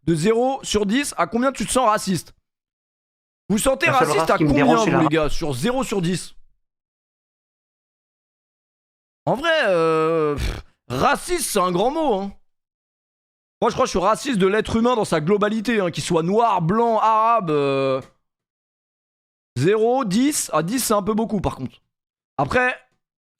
De 0 sur 10, à combien tu te sens raciste? Vous vous sentez raciste à combien, vous, les gars? Sur 0 sur 10? En vrai, raciste, c'est un grand mot, hein. Moi, je crois que je suis raciste de l'être humain dans sa globalité, hein, qu'il soit noir, blanc, arabe. 0, 10. À 10, c'est un peu beaucoup, par contre. Après,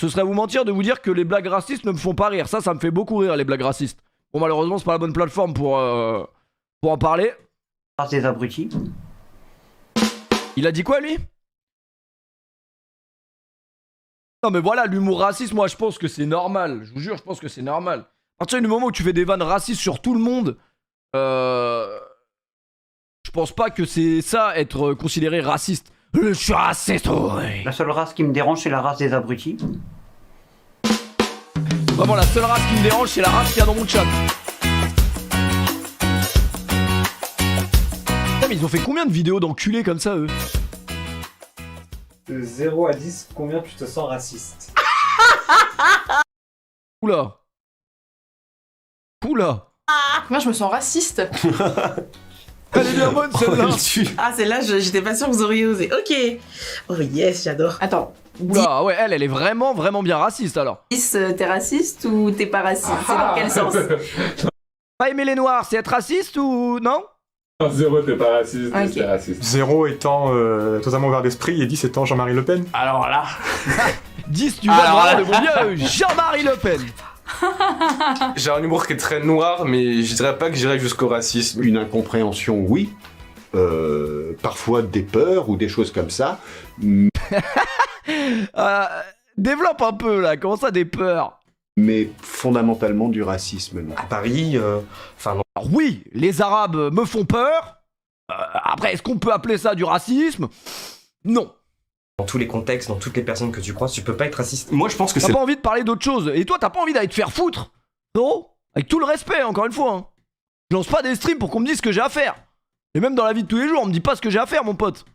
ce serait vous mentir de vous dire que les blagues racistes ne me font pas rire. Ça me fait beaucoup rire, les blagues racistes. Bon, malheureusement, c'est pas la bonne plateforme pour en parler. Race des abrutis. Il a dit quoi, lui? Non, mais voilà, l'humour raciste, moi, je pense que c'est normal. Je vous jure, je pense que c'est normal. À partir du moment où tu fais des vannes racistes sur tout le monde, je pense pas que c'est ça, être considéré raciste. Je suis raciste, ouais. La seule race qui me dérange, c'est la race des abrutis. Vraiment, la seule race qui me dérange, c'est la race qu'il y a dans mon chat. Putain, mais ils ont fait combien de vidéos d'enculés comme ça, eux? De 0 à 10, combien tu te sens raciste? Oula. Oula. Moi, je me sens raciste. Elle est bien bonne, celle-là. Ah, celle-là, j'étais pas sûre que vous auriez osé. Ok. Oh yes, j'adore. Attends. Oula, ouais, elle est vraiment, vraiment bien raciste, alors. 10, t'es raciste ou t'es pas raciste? C'est dans quel sens? Pas aimer les noirs, c'est être raciste ou... non? 0, t'es pas raciste, Ok. t'es raciste. 0 étant totalement ouvert d'esprit et 10 étant Jean-Marie Le Pen. Alors là... 10, tu vois vraiment le bon bien, Jean-Marie Le Pen. J'ai un humour qui est très noir, mais je dirais pas que j'irais jusqu'au racisme. Une incompréhension, oui. Parfois des peurs ou des choses comme ça. Développe un peu, là, comment ça, des peurs? Mais fondamentalement du racisme, non. À Paris, Alors oui, les Arabes me font peur. Après, est-ce qu'on peut appeler ça du racisme? Non. Dans tous les contextes, dans toutes les personnes que tu croises, tu peux pas être raciste. Moi, je pense que T'as c'est... pas envie de parler d'autre chose. Et toi, t'as pas envie d'aller te faire foutre? Non? Avec tout le respect, encore une fois. Hein. Je lance pas des streams pour qu'on me dise ce que j'ai à faire. Et même dans la vie de tous les jours, on me dit pas ce que j'ai à faire, mon pote. Je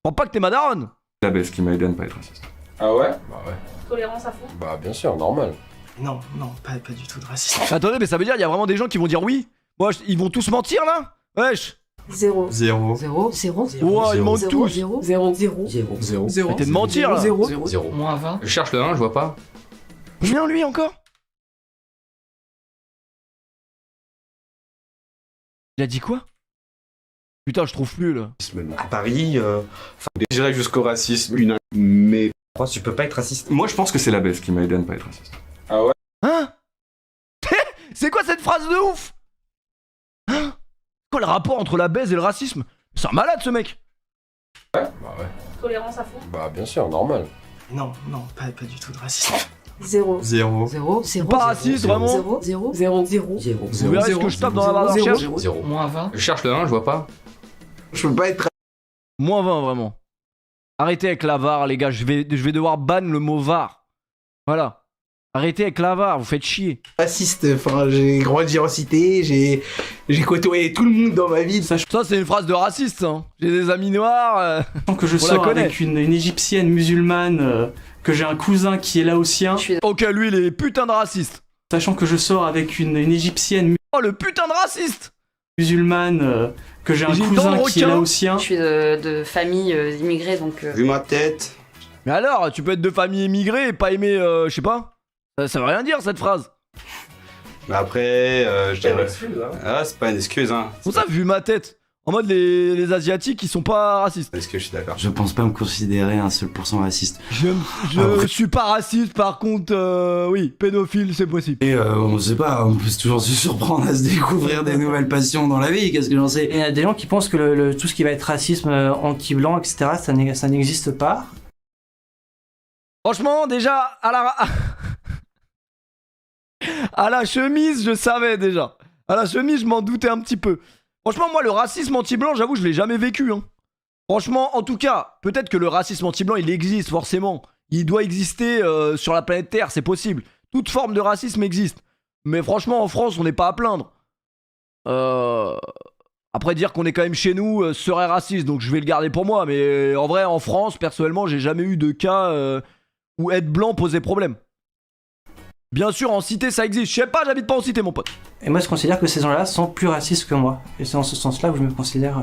crois pas que t'es ma daronne. la baisse qui m'a aidé à ne pas être raciste. Ah ouais? Bah ouais. Tolérance à fond? Bah bien sûr, normal. Non, pas du tout de racisme. Attendez, mais ça veut dire il y a vraiment des gens qui vont dire oui? Moi, ils vont tous mentir là? Wesh. 0. 0. 0. 0. Ouah, ils mentent tous. 0. 0. 0. 0. 0. Arrêtez de mentir là. 0. 0. Moins 20. Je cherche le 1, je vois pas. Combien lui encore? Il a dit quoi? Putain, je trouve plus là. À Paris, J'irais jusqu'au racisme. Mais tu peux pas être raciste. Moi je pense que c'est la baisse qui m'a aidé à ne pas être raciste. Ah ouais? Hein? C'est quoi cette phrase de ouf? Hein? Quoi le rapport entre la baise et le racisme? C'est un malade ce mec. Ouais? Bah ouais. Tolérance à fond? Bah bien sûr, normal. Non, pas du tout de racisme. 0. 0. 0. 0. Pas raciste vraiment. 0. 0. 0. 0. Vous verrez ce que je tape dans la barre de recherche. 0. Moins 20. Je cherche le 1, je vois pas. je peux pas être Moins 20 vraiment. Arrêtez avec la VAR les gars, je vais devoir ban le mot VAR. Voilà. Arrêtez avec la VAR, vous faites chier. Raciste, enfin j'ai grandi en cité, j'ai côtoyé tout le monde dans ma vie. Ça c'est une phrase de raciste hein. J'ai des amis noirs. Que je on la sors connaît. avec une égyptienne musulmane, que j'ai un cousin qui est laotien, Ok lui il est putain de raciste. sachant que je sors avec une égyptienne Oh le putain de raciste. musulmane, que j'ai un J'ai une cousin dent de qui est requin. laotien. Je suis de famille immigrée donc. vu ma tête. Mais alors, tu peux être de famille immigrée et pas aimer, je sais pas. Ça veut rien dire cette phrase. Mais après, je dirais. excuse, hein. Ah, c'est pas une excuse, hein. Pour ça, vu ma tête. En mode les Asiatiques ils sont pas racistes. Est-ce que je suis d'accord? Je pense pas me considérer un seul % raciste. Je suis pas raciste, par contre, oui, pédophile c'est possible. Et on sait pas, on peut toujours se surprendre à se découvrir des nouvelles passions dans la vie, qu'est-ce que j'en sais. Il y a des gens qui pensent que tout ce qui va être racisme anti-blanc, etc., ça n'existe pas. Franchement, déjà, à la chemise, je savais déjà. À la chemise, je m'en doutais un petit peu. Franchement, moi, le racisme anti-blanc, j'avoue, je l'ai jamais vécu. Hein. Franchement, en tout cas, peut-être que le racisme anti-blanc, il existe forcément. Il doit exister sur la planète Terre, c'est possible. Toute forme de racisme existe. Mais franchement, en France, on n'est pas à plaindre. Après, dire qu'on est quand même chez nous serait raciste, donc je vais le garder pour moi. Mais en vrai, en France, personnellement, j'ai jamais eu de cas où être blanc posait problème. Bien sûr, en cité, ça existe. Je sais pas, j'habite pas en cité, mon pote. Et moi, je considère que ces gens-là sont plus racistes que moi. Et c'est dans ce sens-là que je me considère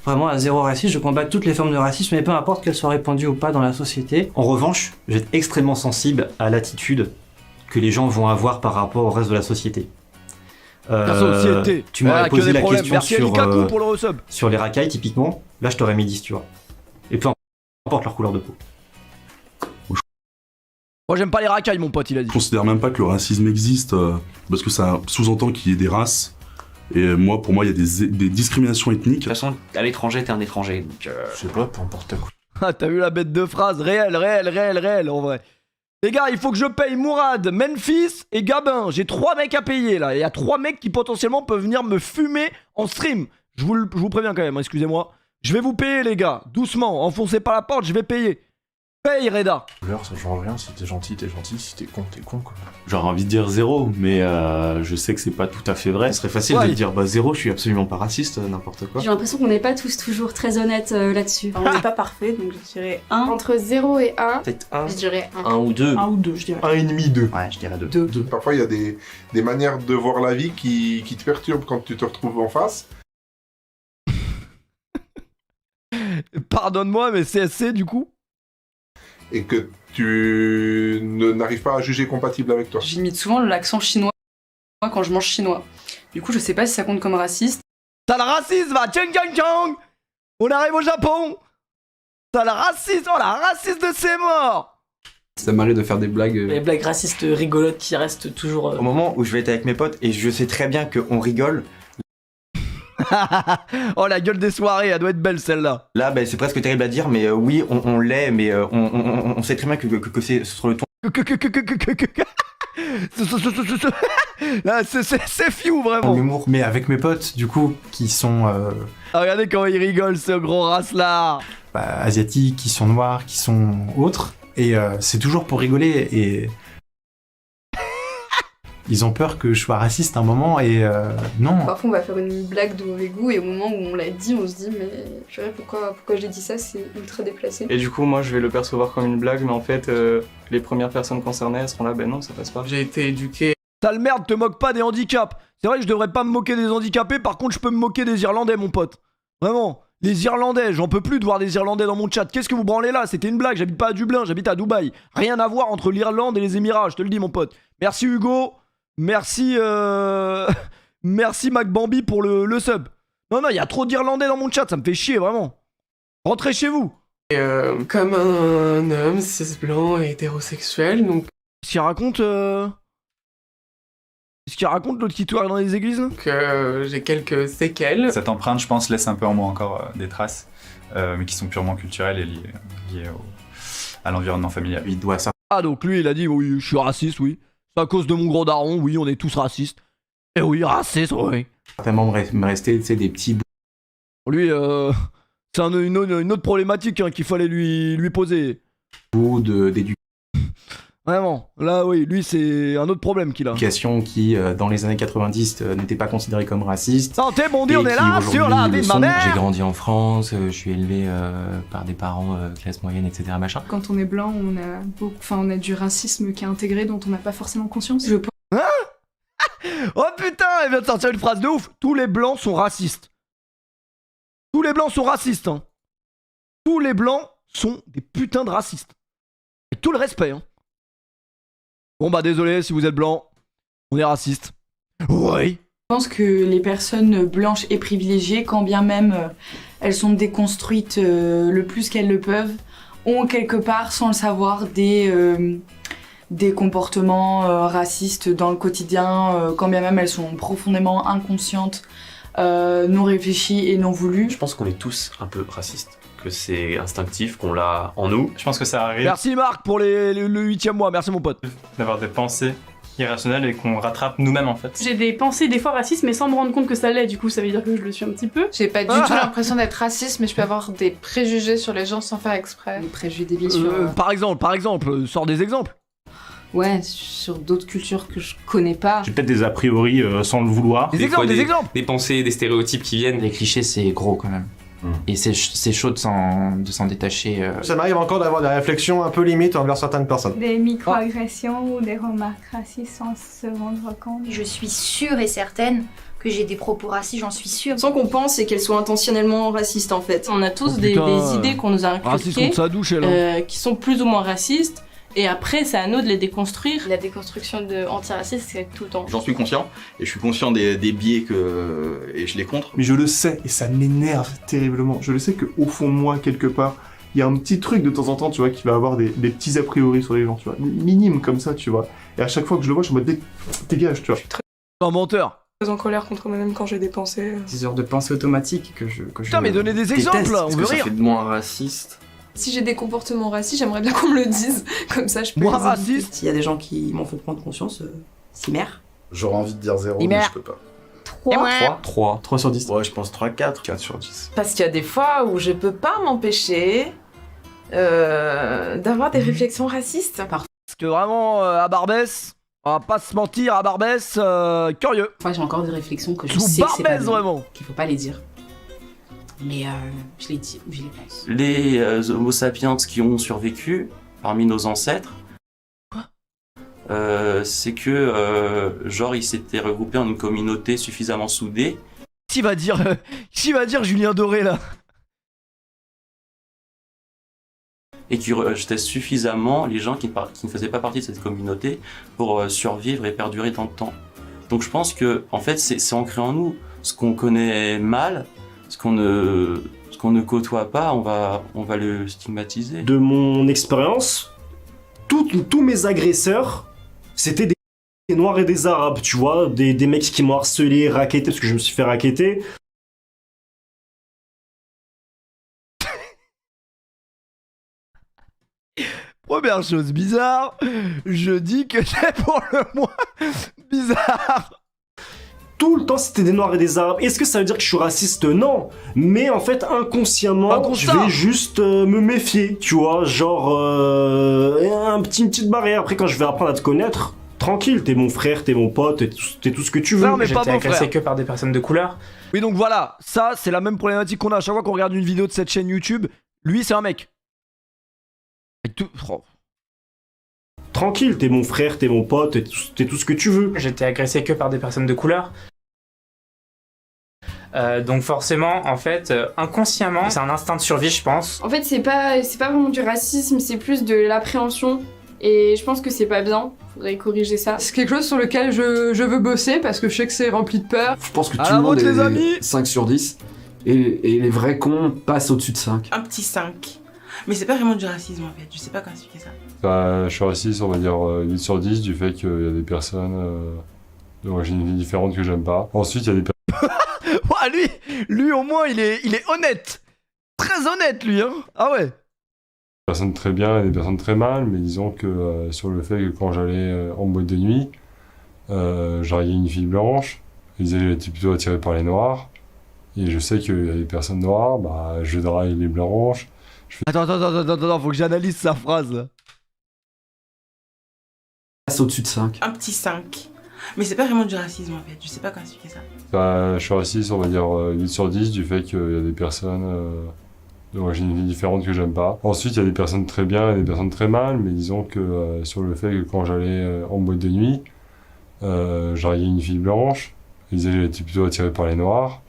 vraiment à zéro raciste. Je combats toutes les formes de racisme, mais peu importe qu'elles soient répandues ou pas dans la société. En revanche, je vais être extrêmement sensible à l'attitude que les gens vont avoir par rapport au reste de la société. La société. Tu m'aurais posé la question Merci sur, Lukaku pour le resub. sur les racailles, typiquement. Là, je t'aurais mis 10, tu vois. Et peu importe leur couleur de peau. Moi, j'aime pas les racailles, mon pote, il a dit. Je considère même pas que le racisme existe, parce que ça sous-entend qu'il y ait des races. Et moi, pour moi, il y a des discriminations ethniques. De toute façon, à l'étranger, t'es un étranger, donc Je sais pas, peu importe quoi. Ah, t'as vu la bête de phrase? Réel, en vrai. Les gars, il faut que je paye Mourad, Memphis et Gabin. J'ai 3 mecs à payer, là. Il y a 3 mecs qui, potentiellement, peuvent venir me fumer en stream. Je vous préviens quand même, excusez-moi. Je vais vous payer, les gars. Doucement, enfoncez pas la porte, je vais payer. Paye, Reda. Couleur, ça change rien. Si t'es gentil, si t'es con, quoi. J'aurais envie de dire 0, mais je sais que c'est pas tout à fait vrai. Ce serait facile de dire 0, je suis absolument pas raciste, n'importe quoi. J'ai l'impression qu'on n'est pas tous toujours très honnêtes là-dessus. On n'est pas parfait, donc je dirais 1. Entre 0 et 1, peut-être 1. je dirais 1. 1 ou 2. 1 ou 2, je dirais. 1,5, 2. Ouais, je dirais 2. Parfois, il y a des manières de voir la vie qui te perturbent quand tu te retrouves en face. Pardonne-moi, mais CSC, du coup? Et que tu n'arrives pas à juger compatible avec toi. J'imite souvent l'accent chinois quand je mange chinois. Du coup, je sais pas si ça compte comme raciste. T'as le racisme, va, tchang tchang tchang. On arrive au Japon. T'as le racisme, oh la raciste de ses morts. Ça m'arrive de faire des blagues. Les blagues racistes rigolotes qui restent toujours. Au moment où je vais être avec mes potes et je sais très bien qu'on rigole. Oh la gueule des soirées, elle doit être belle celle-là. Là, c'est presque terrible à dire, mais oui, on l'est, mais on sait très bien que c'est sur le ton. Là, c'est fiou vraiment. L'humour, mais avec mes potes, du coup, qui sont Ah, regardez comment il rigole ce gros race là. asiatiques, qui sont noirs, qui sont autres, et c'est toujours pour rigoler, et ils ont peur que je sois raciste à un moment, et non. Parfois on va faire une blague de mauvais goût et au moment où on l'a dit, on se dit mais purée, pourquoi j'ai dit ça, c'est ultra déplacé. Et du coup moi je vais le percevoir comme une blague, mais en fait les premières personnes concernées elles seront là, ben non ça passe pas. J'ai été éduqué. Sale merde, te moque pas des handicaps. C'est vrai que je devrais pas me moquer des handicapés, par contre je peux me moquer des Irlandais mon pote. Vraiment. Les Irlandais, j'en peux plus de voir des Irlandais dans mon chat. Qu'est-ce que vous branlez là? C'était une blague, j'habite pas à Dublin, j'habite à Dubaï. Rien à voir entre l'Irlande et les Émirats, je te le dis mon pote. Merci Hugo. Merci merci MacBambi pour le sub. Non, il y a trop d'Irlandais dans mon chat, ça me fait chier, vraiment. Rentrez chez vous. Et comme un homme cis blanc et hétérosexuel, donc... Qu'est-ce qu'il raconte Qu'est-ce qu'il raconte l'autre qui tourne dans les églises? Donc j'ai quelques séquelles. Cette empreinte, je pense, laisse un peu en moi encore des traces, mais qui sont purement culturelles et liées à l'environnement familial. Il doit ça. Ah, donc lui, il a dit, oui, je suis raciste, oui. C'est à cause de mon gros daron, oui, on est tous racistes. Et oui, raciste, oui. Certainement me rester, tu sais, des petits bouts. Lui, c'est une autre problématique hein, qu'il fallait lui poser. D'éducation. Vraiment, là oui, lui c'est un autre problème qu'il a. Qui, dans les années 90, n'était pas considérée comme raciste. Santé, bon Dieu, on est là sur la vie de ma mère. J'ai grandi en France, je suis élevé par des parents classe moyenne, etc. machin. Quand on est blanc, on a du racisme qui est intégré dont on n'a pas forcément conscience. Je pense. Hein? Oh putain, elle vient de sortir une phrase de ouf. Tous les blancs sont racistes. Tous les blancs sont racistes, hein. Tous les blancs sont des putains de racistes. Avec tout le respect, hein. Bon bah désolé si vous êtes blanc, on est raciste. Oui. Je pense que les personnes blanches et privilégiées, quand bien même elles sont déconstruites le plus qu'elles le peuvent, ont quelque part, sans le savoir, des comportements racistes dans le quotidien, quand bien même elles sont profondément inconscientes, non réfléchies et non voulues. Je pense qu'on est tous un peu racistes, que c'est instinctif, qu'on l'a en nous. Je pense que ça arrive. Merci Marc pour le 8ème mois, merci mon pote. D'avoir des pensées irrationnelles et qu'on rattrape nous-mêmes en fait. J'ai des pensées des fois racistes mais sans me rendre compte que ça l'est, du coup ça veut dire que je le suis un petit peu. J'ai pas du tout l'impression d'être raciste, mais je peux avoir des préjugés sur les gens sans faire exprès. Des préjugés débiles sur... Par exemple, sors des exemples. Ouais, sur d'autres cultures que je connais pas. J'ai peut-être des a priori sans le vouloir. Des exemples. Des pensées, des stéréotypes qui viennent. Les clichés, c'est gros quand même. Et c'est chaud de s'en détacher. Ça m'arrive encore d'avoir des réflexions un peu limites envers certaines personnes. Des microagressions ou des remarques racistes sans se rendre compte. Je suis sûre et certaine que j'ai des propos racistes, j'en suis sûre. Sans qu'on pense et qu'elles soient intentionnellement racistes en fait. On a tous Oh, des putain, idées qu'on nous a raciste inculquées contre sa douche, elle, hein. qui sont plus ou moins racistes. Et après, c'est à nous de les déconstruire. La déconstruction de antiraciste, c'est tout le temps. J'en suis conscient, et je suis conscient des biais et je les contre. Mais je le sais, et ça m'énerve terriblement. Je le sais qu'au fond de moi, quelque part, il y a un petit truc de temps en temps, tu vois, qui va avoir des petits a priori sur les gens, tu vois. Minime comme ça, tu vois. Et à chaque fois que je le vois, je suis en mode dégage, tu vois. Un menteur. Très en colère contre moi-même quand j'ai des pensées. Des heures de pensée automatique que je Putain, mais donnez des exemples, là, on veut rire. Ça fait de moi un raciste. Si j'ai des comportements racistes, j'aimerais bien qu'on me le dise. Comme ça, je peux. Moi les raciste. éviter. S'il y a des gens qui m'ont fait prendre conscience, c'est mère. J'aurais envie de dire 0, Et mais merde. je peux pas. 3 sur 10. Ouais, je pense 3, 4. 4 sur 10. Parce qu'il y a des fois où je peux pas m'empêcher d'avoir des réflexions racistes. Parce que vraiment, à Barbès, on va pas se mentir, à Barbès, curieux. Enfin, j'ai encore des réflexions que je Sous sais que c'est pas Barbès, bien, vraiment. qu'il faut pas les dire. Mais je les dis ou je les pense. Les Homo sapiens qui ont survécu parmi nos ancêtres, c'est que genre ils s'étaient regroupés en une communauté suffisamment soudée. Qui va dire Julien Doré là? Et qui rejetaient suffisamment les gens qui ne faisaient pas partie de cette communauté pour survivre et perdurer dans le temps. Donc je pense que en fait c'est ancré en nous. Ce qu'on connaît mal, ce qu'on ne côtoie pas, on va le stigmatiser. De mon expérience, tous mes agresseurs, c'était des Noirs et des Arabes, tu vois, des mecs qui m'ont harcelé, racketté, parce que je me suis fait racketter. Première chose bizarre, je dis que c'est pour le moins bizarre. Tout le temps, c'était des Noirs et des Arabes. Est-ce que ça veut dire que je suis raciste? Non. Mais en fait, inconsciemment, je vais juste me méfier, tu vois. Genre, une petite barrière. Après, quand je vais apprendre à te connaître, tranquille, t'es mon frère, t'es mon pote, t'es tout ce que tu veux. Non, mais pas mon frère. que par des personnes de couleur. Oui, donc voilà, ça, c'est la même problématique qu'on a à chaque fois qu'on regarde une vidéo de cette chaîne YouTube. Lui, c'est un mec. Oh. Tranquille, t'es mon frère, t'es mon pote, t'es tout ce que tu veux. J'étais agressé que par des personnes de couleur. Donc forcément, en fait, inconsciemment, c'est un instinct de survie, je pense. En fait, c'est pas vraiment du racisme, c'est plus de l'appréhension. Et je pense que c'est pas bien, faudrait corriger ça. C'est quelque chose sur lequel je veux bosser parce que je sais que c'est rempli de peur. Je pense que tout le monde est 5 sur 10 et les vrais cons passent au-dessus de 5. Un petit 5. Mais c'est pas vraiment du racisme en fait, je sais pas comment expliquer ça. Bah, je suis raciste, on va dire 8 sur 10 du fait qu'il y a des personnes d'origine différente que j'aime pas. Ensuite, il y a des personnes... Ouais, lui au moins, il est honnête. Très honnête, lui, hein. Ah ouais. Des personnes très bien et des personnes très mal, mais disons que sur le fait que quand j'allais en boîte de nuit, j'arrivais une fille blanche, ils disaient que j'étais plutôt attiré par les noirs, et je sais qu'il y a des personnes noires, bah je drague les blanches. Attends, faut que j'analyse sa phrase là. Passe au-dessus de 5. Un petit 5. Mais c'est pas vraiment du racisme en fait, je sais pas comment expliquer ça. Bah, je suis raciste, on va dire 8 sur 10 du fait qu'il y a des personnes d'origine différente que j'aime pas. Ensuite, il y a des personnes très bien et des personnes très mal, mais disons que sur le fait que quand j'allais en boîte de nuit, j'arrivais une fille blanche, ils disaient que j'étais plutôt attiré par les noirs.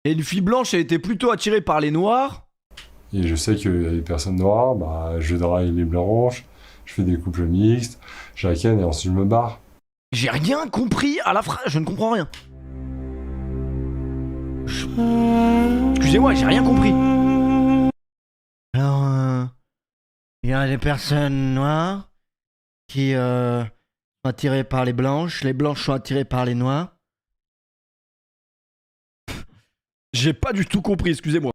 Et une fille blanche, elle était plutôt attirée par les noirs. Et je sais qu'il y a des personnes noires, bah je drague les blanches, je fais des couples mixtes, je la ken et ensuite je me barre. J'ai rien compris à la phrase, je ne comprends rien. Excusez-moi, j'ai rien compris. Alors, il y a des personnes noires qui sont attirées par les blanches sont attirées par les noirs. J'ai pas du tout compris, excusez-moi.